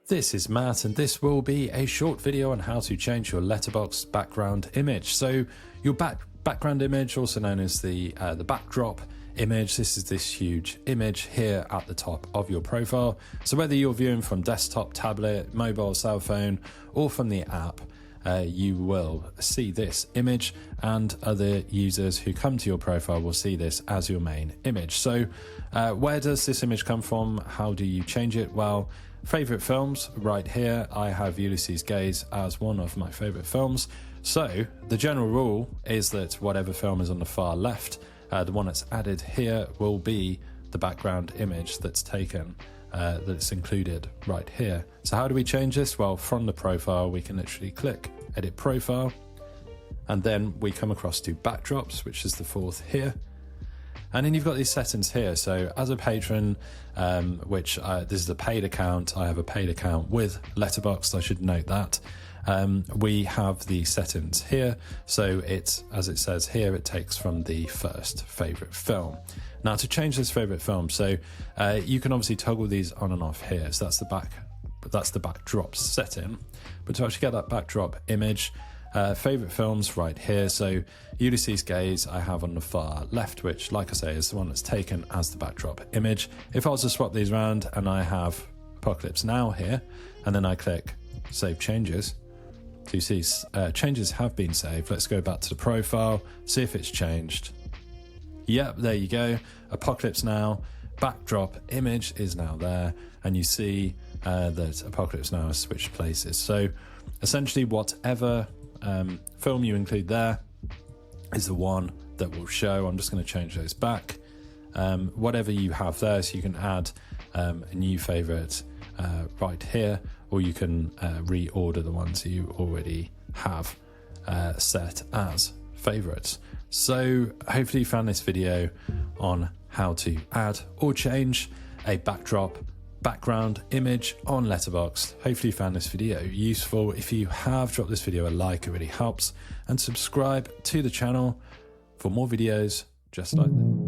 This is Matt, and this will be a short video on how to change your Letterboxd background image. So your background image, also known as the backdrop image, this is this huge image here at the top of your profile. So whether you're viewing from desktop, tablet, mobile, cell phone, or from the app, you will see this image, and other users who come to your profile will see this as your main image. So where does this image come from? How do you change it? Well, favorite films right here. I have Ulysses Gaze as one of my favorite films. So the general rule is that whatever film is on the far left, the one that's added here will be the background image that's taken, that's included right here. So how do we change this? Well, from the profile, we can literally click edit profile, and then we come across to backdrops, which is the fourth here. And then you've got these settings here. So as a patron, this is a paid account. I have a paid account with Letterboxd, I should note that. We have the settings here. So it's, as it says here, it takes from the first favorite film. Now to change this favorite film, so you can obviously toggle these on and off here. So that's the backdrop setting. But to actually get that backdrop image, favorite films right here. So Ulysses Gaze I have on the far left, which, like I say, is the one that's taken as the backdrop image. If I was to swap these around and I have Apocalypse Now here, and then I click save changes, so you see changes have been saved. Let's go back to the profile, see if it's changed. Yep, there you go. Apocalypse Now backdrop image is now there, and you see that Apocalypse Now has switched places. So essentially whatever film you include there is the one that will show. I'm just going to change those back. Whatever you have there, so you can add a new favorite right here, or you can reorder the ones you already have set as favorites. So hopefully you found this video on how to add or change a background image on Letterboxd. Hopefully you found this video useful. If you have, drop this video a like, it really helps, and subscribe to the channel for more videos just like this.